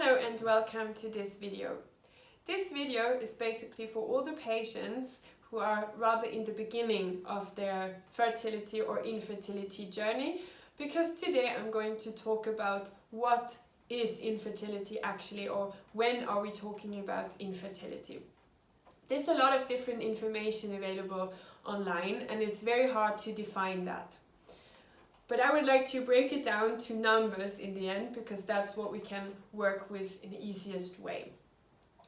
Hello and welcome to this video. This video is basically for all the patients who are rather in the beginning of their fertility or infertility journey, because today I'm going to talk about what is infertility actually, or when are we talking about infertility. There's a lot of different information available online and it's very hard to define that. But I would like to break it down to numbers in the end, because that's what we can work with in the easiest way.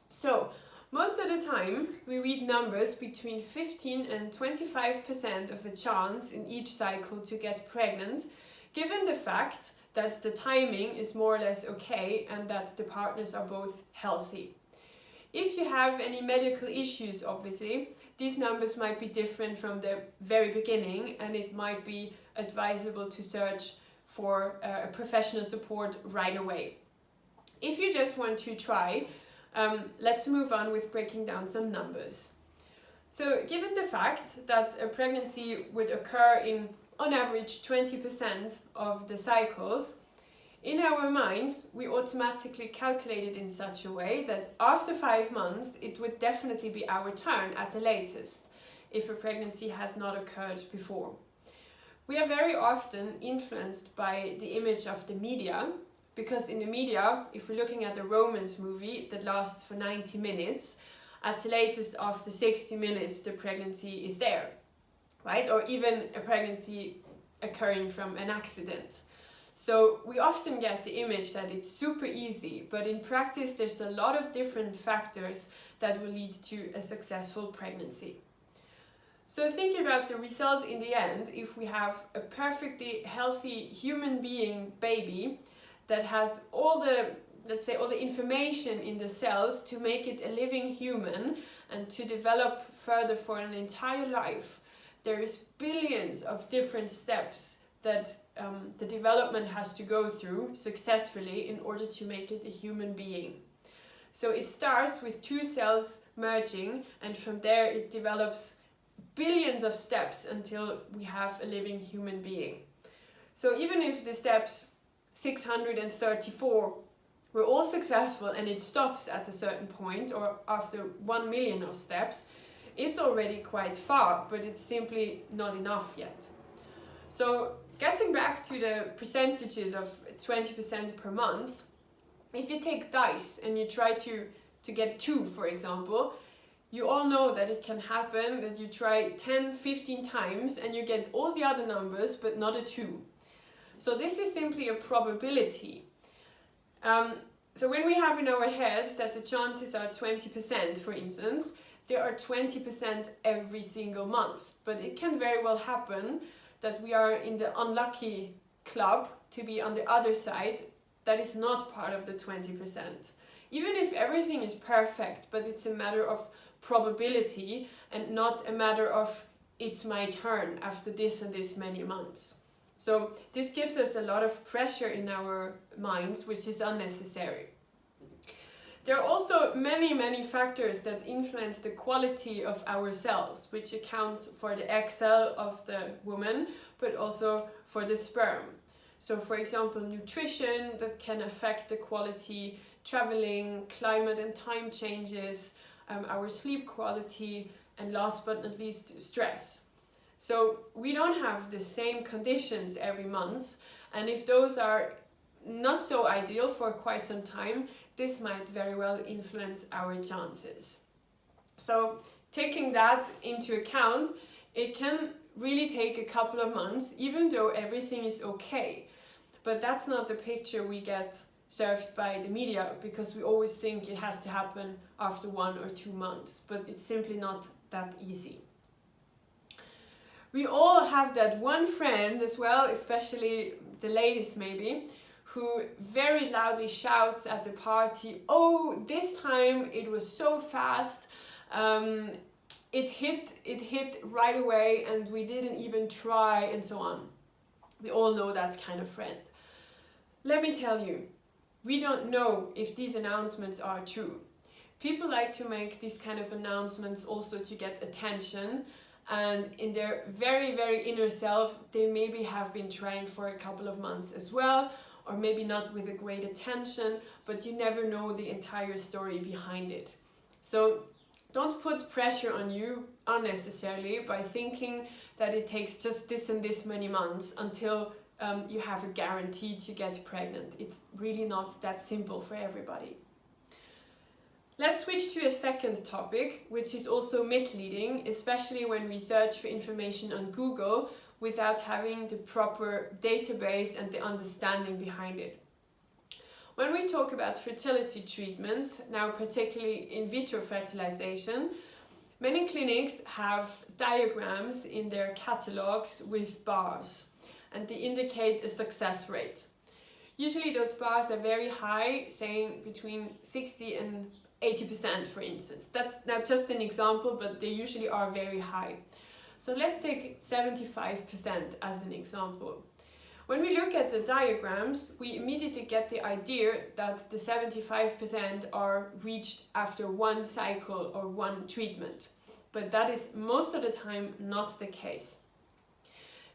So, most of the time we read numbers between 15 and 25% of a chance in each cycle to get pregnant, given the fact that the timing is more or less okay and that the partners are both healthy. If you have any medical issues, obviously, these numbers might be different from the very beginning, and it might be advisable to search for a professional support right away. If you just want to try, let's move on with breaking down some numbers. So, given the fact that a pregnancy would occur in, on average, 20% of the cycles, in our minds, we automatically calculate it in such a way that after 5 months, it would definitely be our turn at the latest, if a pregnancy has not occurred before. We are very often influenced by the image of the media, because in the media, if we're looking at a romance movie that lasts for 90 minutes, at the latest after 60 minutes, the pregnancy is there, right? Or even a pregnancy occurring from an accident. So we often get the image that it's super easy, but in practice there's a lot of different factors that will lead to a successful pregnancy. So think about the result in the end. If we have a perfectly healthy human being baby that has all the, let's say, all the information in the cells to make it a living human and to develop further for an entire life, there is billions of different steps that the development has to go through successfully in order to make it a human being. So it starts with 2 cells merging, and from there it develops billions of steps until we have a living human being. So even if the steps 634 were all successful and it stops at a certain point, or after 1 million of steps, it's already quite far, but it's simply not enough yet. So getting back to the percentages of 20% per month, if you take dice and you try to get 2, for example, you all know that it can happen that you try 10, 15 times and you get all the other numbers but not a 2. So this is simply a probability. So when we have in our heads that the chances are 20%, for instance, there are 20% every single month. But it can very well happen that we are in the unlucky club to be on the other side that is not part of the 20%. Even if everything is perfect, but it's a matter of probability and not a matter of it's my turn after this and this many months. So this gives us a lot of pressure in our minds, which is unnecessary. There are also many factors that influence the quality of our cells, which accounts for the egg cell of the woman, but also for the sperm. So for example, nutrition that can affect the quality, traveling, climate and time changes, our sleep quality, and last but not least, stress. So we don't have the same conditions every month, and if those are not so ideal for quite some time, this might very well influence our chances. So taking that into account, it can really take a couple of months, even though everything is okay. But that's not the picture we get served by the media, because we always think it has to happen after 1 or 2 months, but it's simply not that easy. We all have that one friend as well, especially the ladies maybe, who very loudly shouts at the party, "Oh, this time it was so fast, it hit right away and we didn't even try," and so on. We all know that kind of friend. Let me tell you, we don't know if these announcements are true. People like to make these kind of announcements also to get attention, and in their very inner self, they maybe have been trying for a couple of months as well, or maybe not with a great attention, but you never know the entire story behind it. So don't put pressure on you unnecessarily by thinking that it takes just this and this many months until you have a guarantee to get pregnant. It's really not that simple for everybody. Let's switch to a second topic, which is also misleading, especially when we search for information on Google without having the proper database and the understanding behind it. When we talk about fertility treatments, now particularly in vitro fertilization, many clinics have diagrams in their catalogs with bars, and they indicate a success rate. Usually those bars are very high, saying between 60 and 80%, for instance. That's now just an example, but they usually are very high. So let's take 75% as an example. When we look at the diagrams, we immediately get the idea that the 75% are reached after one cycle or one treatment. But that is most of the time not the case.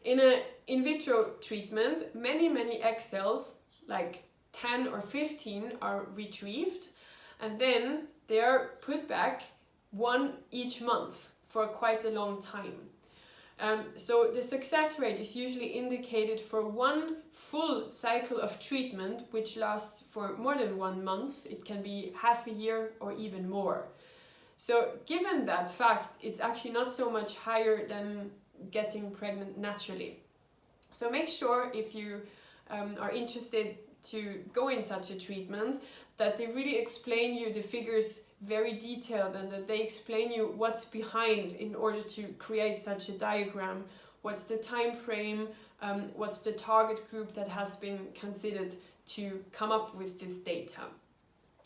In an in vitro treatment, many egg cells, like 10 or 15, are retrieved, and then they are put back one each month for quite a long time. So the success rate is usually indicated for one full cycle of treatment, which lasts for more than 1 month. It can be half a year or even more. So given that fact, it's actually not so much higher than getting pregnant naturally. So make sure, if you are interested to go in such a treatment, that they really explain you the figures very detailed, and that they explain you what's behind in order to create such a diagram, what's the time frame, what's the target group that has been considered to come up with this data.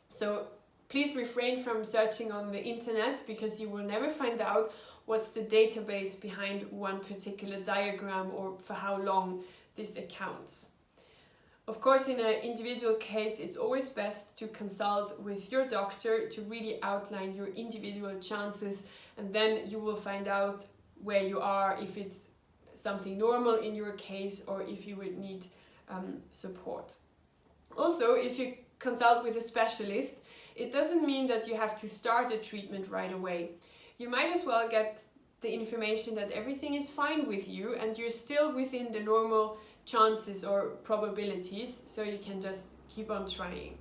So please refrain from searching on the internet, because you will never find out what's the database behind one particular diagram or for how long this accounts. Of course, in an individual case, it's always best to consult with your doctor to really outline your individual chances, and then you will find out where you are, if it's something normal in your case or if you would need support. Also, if you consult with a specialist, it doesn't mean that you have to start a treatment right away. You might as well get the information that everything is fine with you and you're still within the normal chances or probabilities, so you can just keep on trying.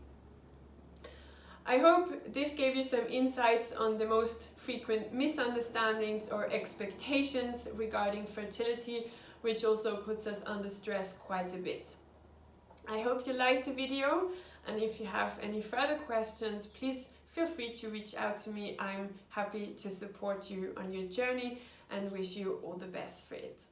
I hope this gave you some insights on the most frequent misunderstandings or expectations regarding fertility, which also puts us under stress quite a bit. I hope you liked the video, and if you have any further questions, please feel free to reach out to me. I'm happy to support you on your journey and wish you all the best for it.